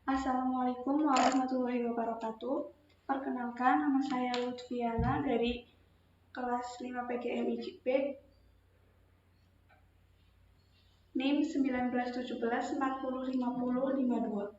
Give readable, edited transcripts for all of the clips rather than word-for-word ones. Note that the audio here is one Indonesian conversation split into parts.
Assalamualaikum warahmatullahi wabarakatuh. Perkenalkan, nama saya Lutfiana dari kelas 5 PGM IJP, NIM 1917 40 50 52.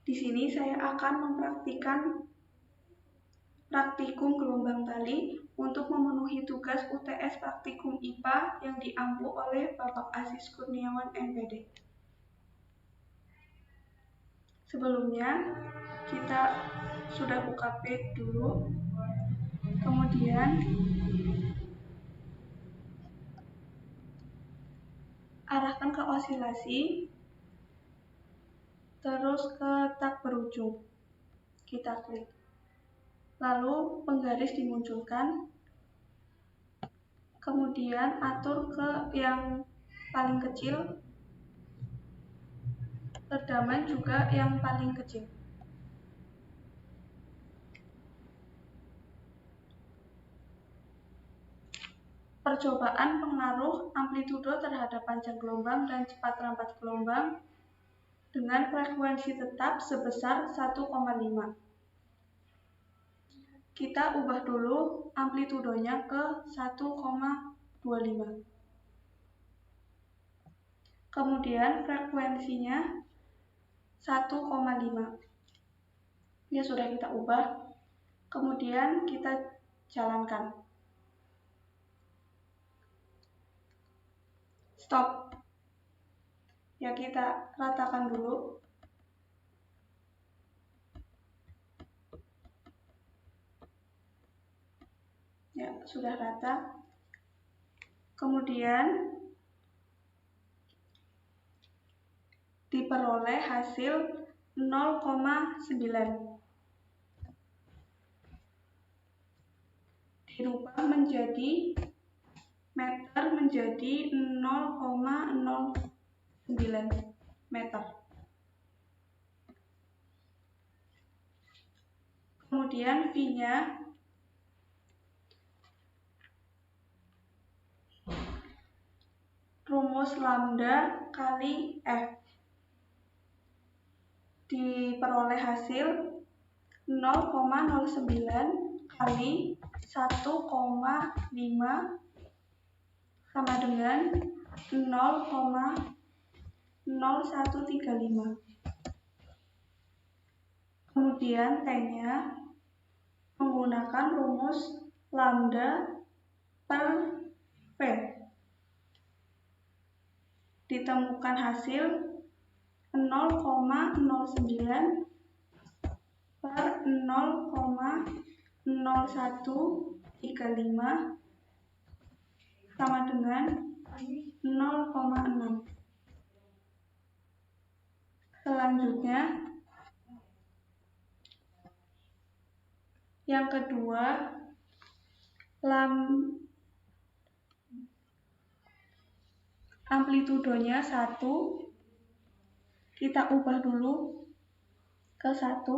Di sini saya akan mempraktikkan praktikum gelombang tali untuk memenuhi tugas UTS praktikum IPA yang diampu oleh Bapak Aziz Kurniawan MPD. Sebelumnya kita sudah buka page dulu, kemudian arahkan ke osilasi, terus ke tak berujung, kita klik. Lalu penggaris dimunculkan, kemudian atur ke yang paling kecil, redaman juga yang paling kecil. Percobaan pengaruh amplitudo terhadap panjang gelombang dan cepat rampat gelombang dengan frekuensi tetap sebesar 1,5. Kita ubah dulu amplitudonya ke 1,25. Kemudian frekuensinya 1,5. Ya sudah kita ubah. Kemudian kita jalankan. Stop. Ya kita ratakan dulu. Ya, sudah rata. Kemudian diperoleh hasil 0,9. Dirubah menjadi meter menjadi 0,09 meter. Kemudian V-nya rumus lambda kali F, diperoleh hasil 0,09 kali 1,5 sama dengan 0,0135. Kemudian T-nya menggunakan rumus lambda per V. Ditemukan hasil 0,09 per 0,0135 sama dengan 0,6. Selanjutnya, yang kedua, amplitudonya 1, kita ubah dulu ke 1.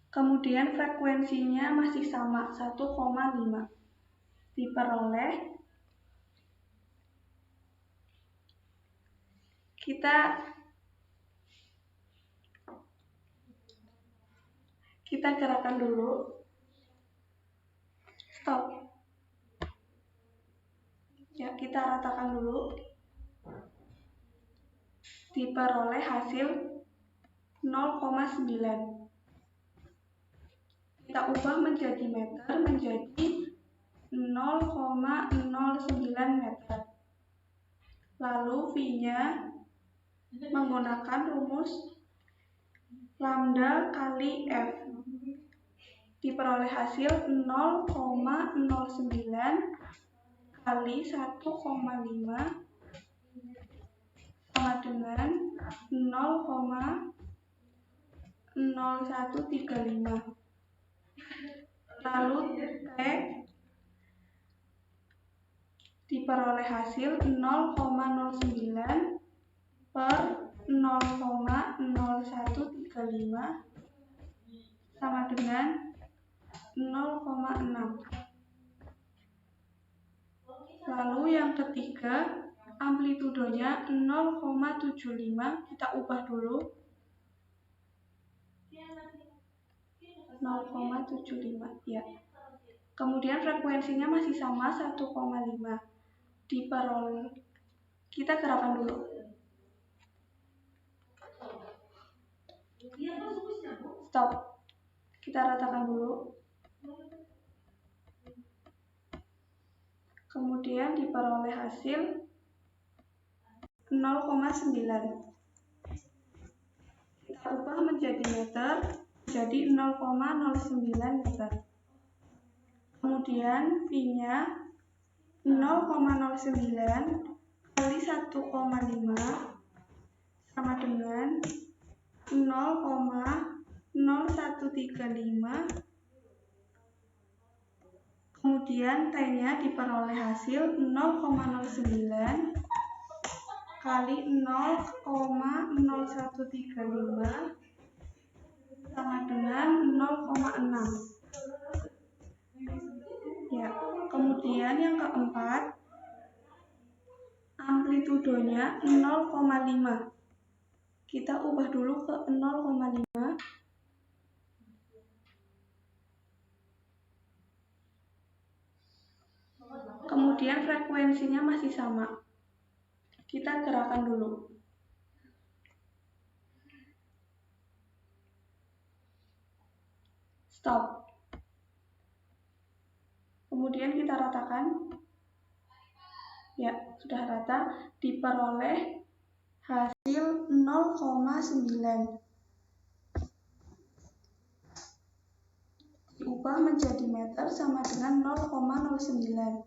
Kemudian frekuensinya masih sama, 1,5. Diperoleh, kita gerakan dulu. Stop. Ya, kita ratakan dulu. Diperoleh hasil 0,9. Kita ubah menjadi meter menjadi 0,09 meter. Lalu V-nya menggunakan rumus lambda kali F. Diperoleh hasil 0,09 kali 1,5 sama dengan 0,0135. Lalu T diperoleh hasil 0,09 per 0,0135 sama dengan 0,6. Lalu yang ketiga, amplitudenya 0,75, kita ubah dulu. 0,75, ya. Kemudian frekuensinya masih sama 1,5. Diperoleh, kita gerakan dulu. Stop. Kita ratakan dulu. Kemudian diperoleh hasil 0,9. Kita ubah menjadi meter, jadi 0,09 meter. Kemudian V-nya 0,09 kali 1,5 sama dengan 0,0135. Kemudian T-nya diperoleh hasil 0,09 kali 0,0135 sama dengan 0,6. Ya, kemudian yang keempat, amplitudenya 0,5. Kita ubah dulu ke 0,5. Kemudian frekuensinya masih sama. Kita gerakan dulu. Stop. Kemudian kita ratakan. Ya, sudah rata. Diperoleh hasil 0,9. Diubah menjadi meter sama dengan 0,09.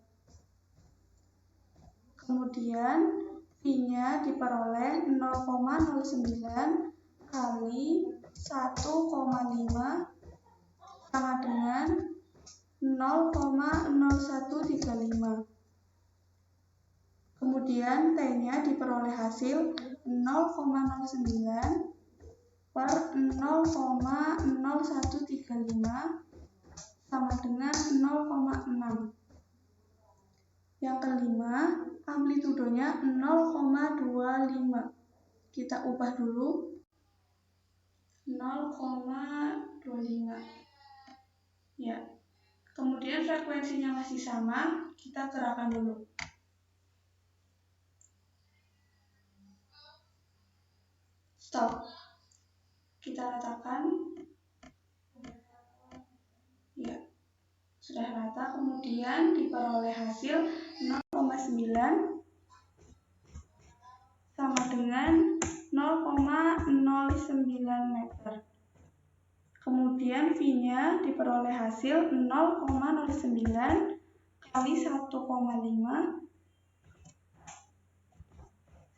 Kemudian V-nya diperoleh 0,09 kali 1,5 sama dengan 0,0135. Kemudian T-nya diperoleh hasil 0,09 per 0,0135 sama dengan 0,6. Yang kelima, amplitudenya 0,25. Kita ubah dulu. 0,25. Ya. Kemudian frekuensinya masih sama, kita gerakan dulu. Stop. Kita ratakan. Ya. Sudah rata, kemudian diperoleh hasil 0,9 sama dengan 0,09 meter. Kemudian V-nya diperoleh hasil 0,09 kali 1,5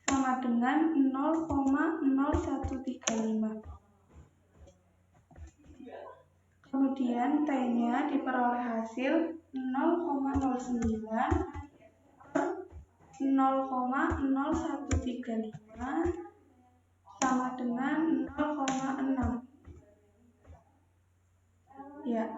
sama dengan 0,0135. Kemudian T-nya diperoleh hasil 0,09 per 0,0135 sama dengan 0,6. Ya.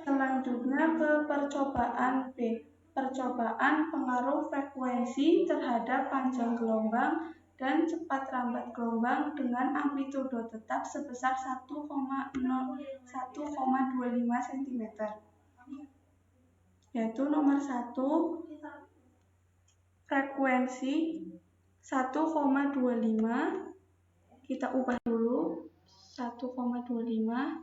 Selanjutnya ke percobaan B. Percobaan pengaruh frekuensi terhadap panjang gelombang dan cepat rambat gelombang dengan amplitudo tetap sebesar 1,25 cm. Yaitu nomor 1, frekuensi 1,25. Kita ubah dulu 1,25.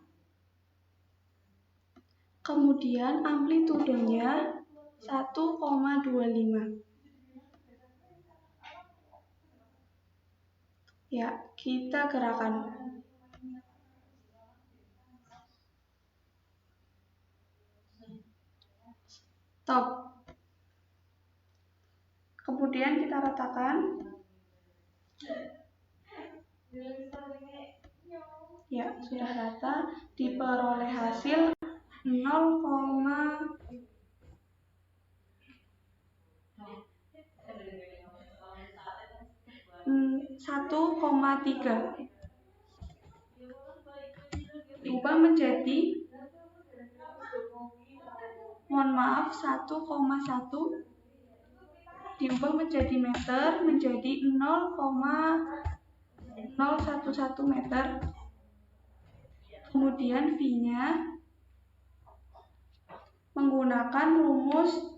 Kemudian amplitudenya 1,25. Ya, kita gerakan. Stop. Kemudian kita ratakan. Ya, sudah rata. Diperoleh hasil 1,3. Diubah menjadi 1,1. diubah menjadi meter menjadi 0,011 meter. Kemudian V-nya menggunakan rumus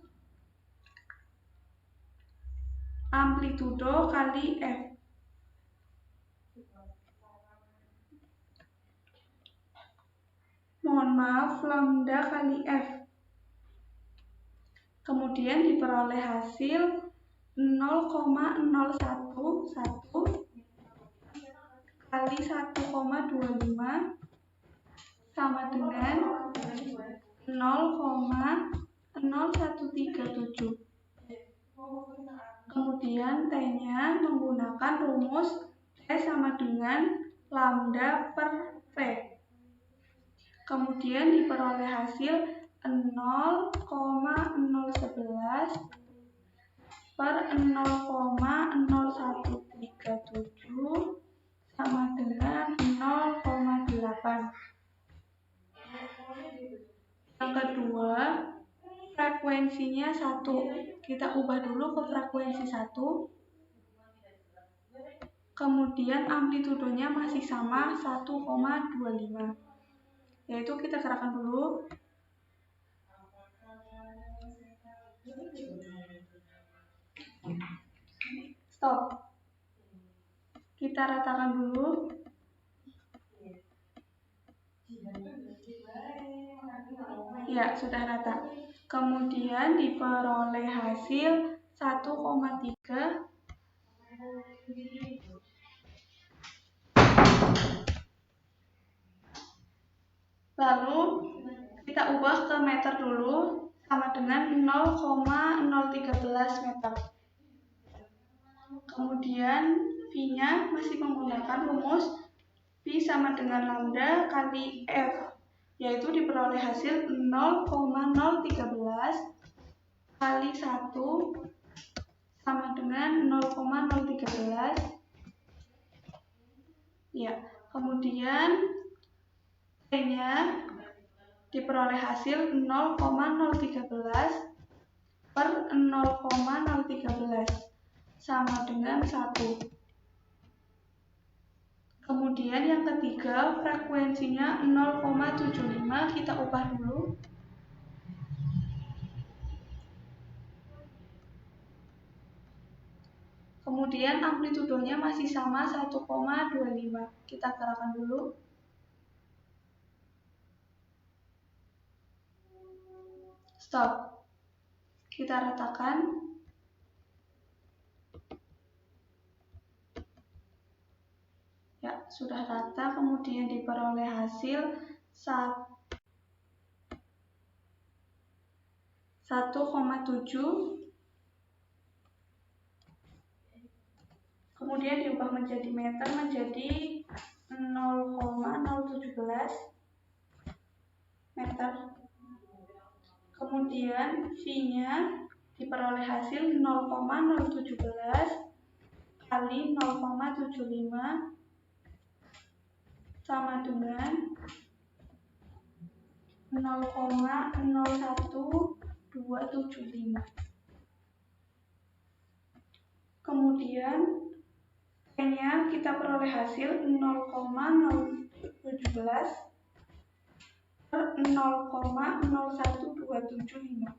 amplitudo kali F. Mohon maaf, lambda kali F. Kemudian diperoleh hasil 0,011 kali 1,25 sama dengan 0,0137. Kemudian T-nya menggunakan rumus T sama dengan lambda per V. Kemudian diperoleh hasil 0,011 per 0,0137 sama dengan 0,8. Yang kedua, frekuensinya 1. Kita ubah dulu ke frekuensi 1. Kemudian amplitudonya masih sama 1,25. Yaitu kita gerakan dulu. Stop. Kita ratakan dulu. Ya, sudah rata. Kemudian diperoleh hasil 1,3. Lalu kita ubah ke meter dulu, sama dengan 0,013 meter. Kemudian V-nya masih menggunakan rumus V sama dengan lambda kali F, yaitu diperoleh hasil 0,013 kali 1 sama dengan 0,013. Ya, kemudian T-nya diperoleh hasil 0,013 per 0,013 sama dengan 1. Kemudian yang ketiga, frekuensinya 0,75, kita ubah dulu. Kemudian amplitudonya masih sama 1,25. Kita gerakan dulu. Stop. Kita ratakan. Ya, sudah rata. Kemudian diperoleh hasil 1,7. Kemudian diubah menjadi meter menjadi 0,017 meter. Kemudian V-nya diperoleh hasil 0,017 kali 0,75 sama dengan 0,01275. Kemudian T-nya kita peroleh hasil 0,017 per 0,01275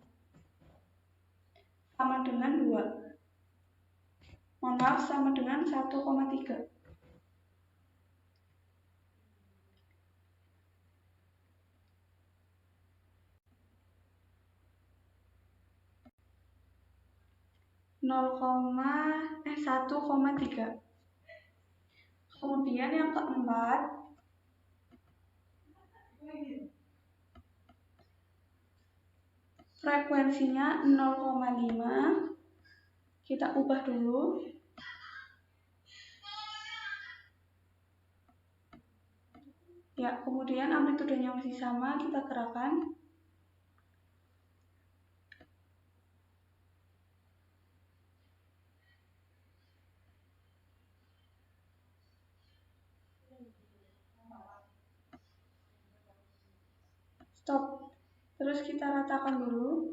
sama dengan 2. Mohon maaf, sama dengan 1,3. Satu koma tiga. Kemudian yang keempat, frekuensinya 0,5. Kita ubah dulu. Ya, kemudian amplitudenya masih sama, kita gerakan. Stop. Terus kita ratakan dulu.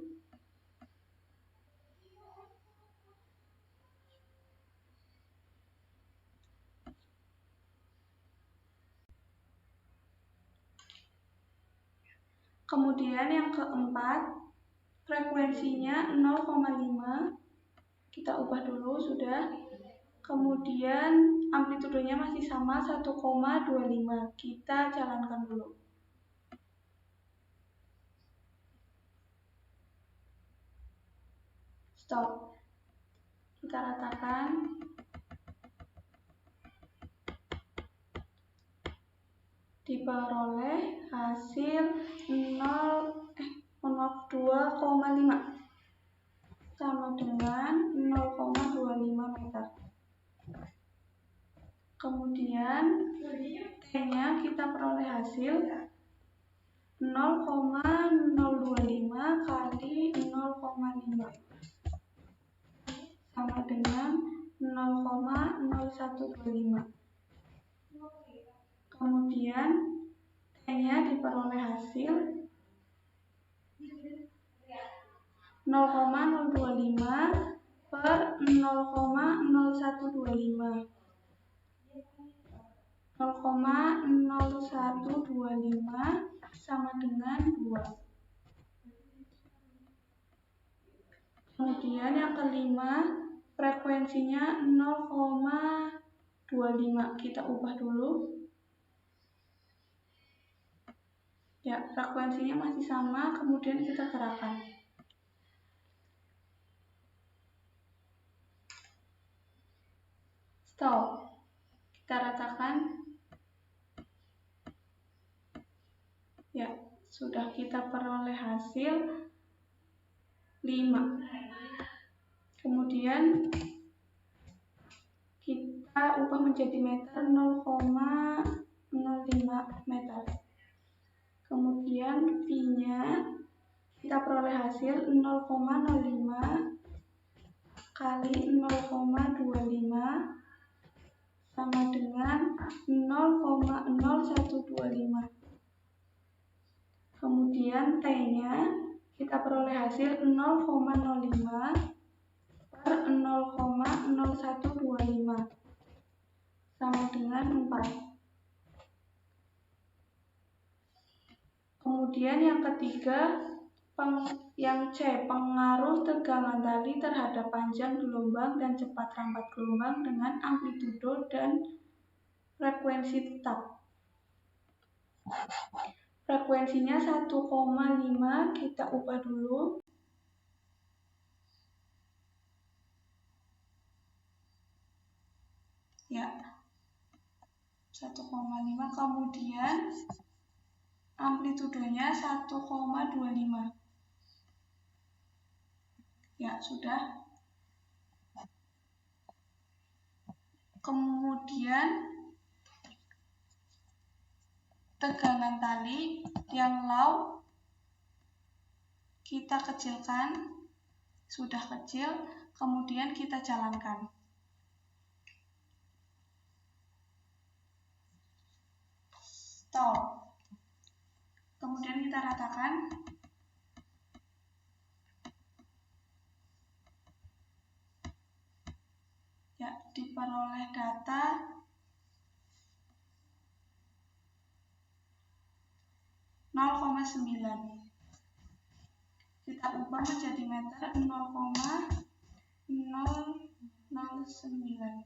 Kemudian yang keempat, frekuensinya 0,5. Kita ubah dulu, sudah. Kemudian amplitudenya masih sama 1,25. Kita jalankan dulu. Stop. Kita ratakan. Diperoleh hasil 2,5 sama dengan 0,25 meter. Kemudian T-nya kita peroleh hasil 0,025 kali 0,5 sama dengan 0,0125. Kemudian T-nya diperoleh hasil 0,025 per 0,0125. 0,0125 sama dengan 2. Kemudian yang kelima, frekuensinya 0,25. Kita ubah dulu. Ya, frekuensinya masih sama, kemudian kita gerakkan. Stop. Kita ratakan. Ya, sudah kita peroleh hasil 5. Kemudian kita ubah menjadi meter, 0,05 meter. Kemudian V-nya kita peroleh hasil 0,05 kali 0,25 sama dengan 0,0125. Kemudian T-nya kita peroleh hasil 0,05 per 0,0125 sama dengan 4. Kemudian yang ketiga, yang C, pengaruh tegangan tali terhadap panjang gelombang dan cepat rambat gelombang dengan amplitudo dan frekuensi tetap. Frekuensinya 1,5, kita ubah dulu. Ya, 1,5, kemudian amplitudonya 1,25. Ya, sudah. Kemudian tegangan tali yang low kita kecilkan, sudah kecil, kemudian kita jalankan. Stop. Kemudian kita ratakan. Ya, diperoleh data 0,9. Kita ubah menjadi meter, 0,009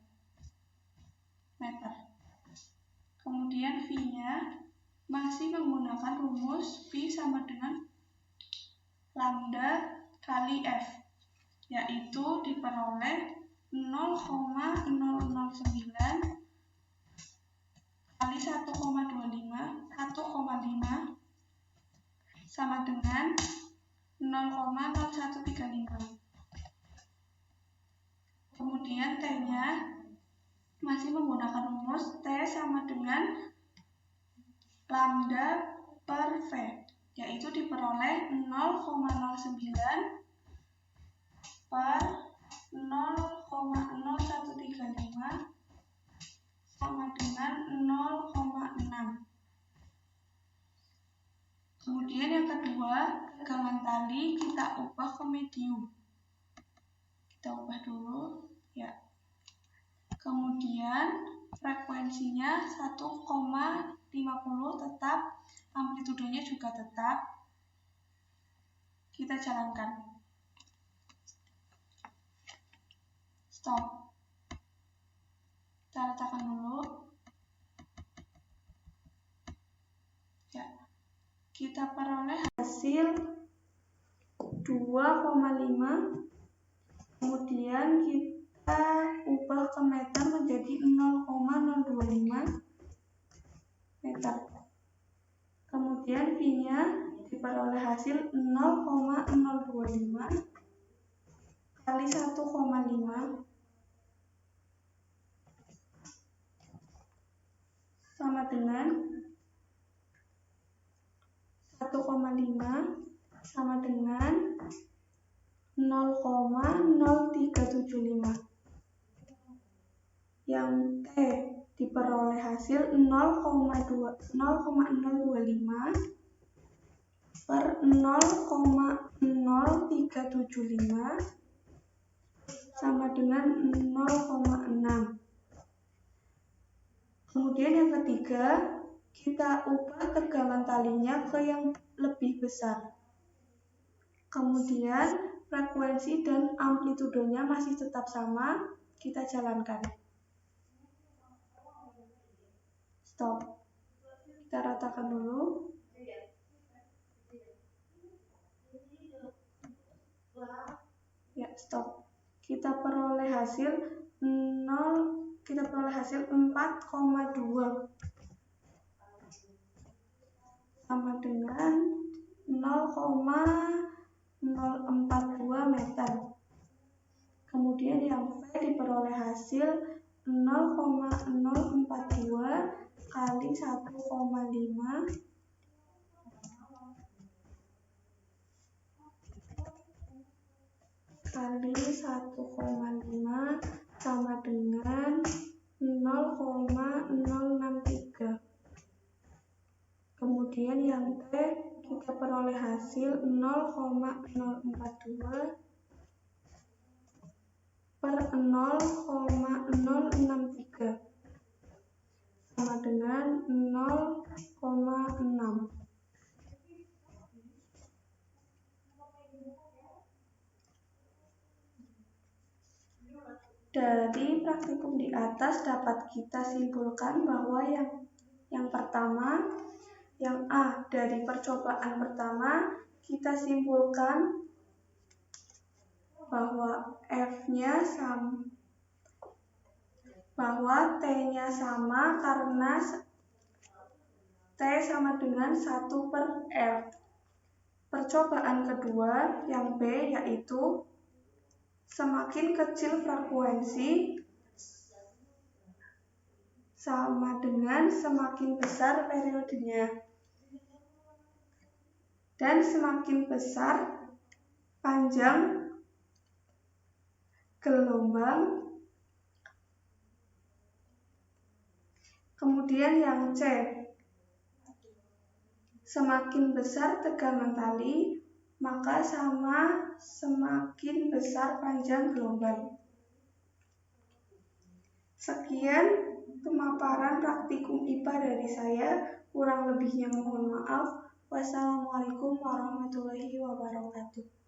meter. Kemudian V-nya masih menggunakan rumus V sama dengan lambda kali F, yaitu diperoleh 0,009 kali 1,5 sama dengan 0,0135. Kemudian T-nya masih menggunakan rumus T sama dengan lambda per V, yaitu diperoleh 0,09 per 0,0135 sama dengan 0,6. Kemudian yang kedua, tegangan tali kita ubah ke medium. Kita ubah dulu, ya. Kemudian frekuensinya 1,50 tetap, amplitudenya juga tetap. Kita jalankan. Stop. Kita letakkan dulu. Ya. Kita peroleh hasil 2,5. Kemudian kita ubah ke meter menjadi 0,025 meter. Kemudian V-nya diperoleh hasil 0,025 kali 1,5 sama dengan 1,5 sama dengan 0,0375. Yang T diperoleh hasil 0,025 per 0,0375 sama dengan 0,6. Kemudian yang ketiga, kita ubah tegangan talinya ke yang lebih besar. Kemudian frekuensi dan amplitudenya masih tetap sama, kita jalankan. Stop. Kita ratakan dulu. Ya, stop. Kita peroleh hasil 4,2 sama dengan 0,042 meter. Kemudian yang V diperoleh hasil 0,042 kali 1,5 kali 1,5 sama dengan 0,063. Kemudian yang T kita peroleh hasil 0,042 per 0,063 sama dengan 0,6. Dari praktikum di atas dapat kita simpulkan bahwa yang pertama, yang A, dari percobaan pertama kita simpulkan bahwa F-nya sama, bahwa T-nya sama karena T sama dengan 1 per F. Percobaan kedua yang B yaitu semakin kecil frekuensi sama dengan semakin besar periodenya. Dan semakin besar panjang gelombang. Kemudian yang C, semakin besar tegangan tali, maka semakin besar panjang gelombang. Sekian pemaparan praktikum IPA dari saya, kurang lebihnya mohon maaf. Wassalamualaikum warahmatullahi wabarakatuh.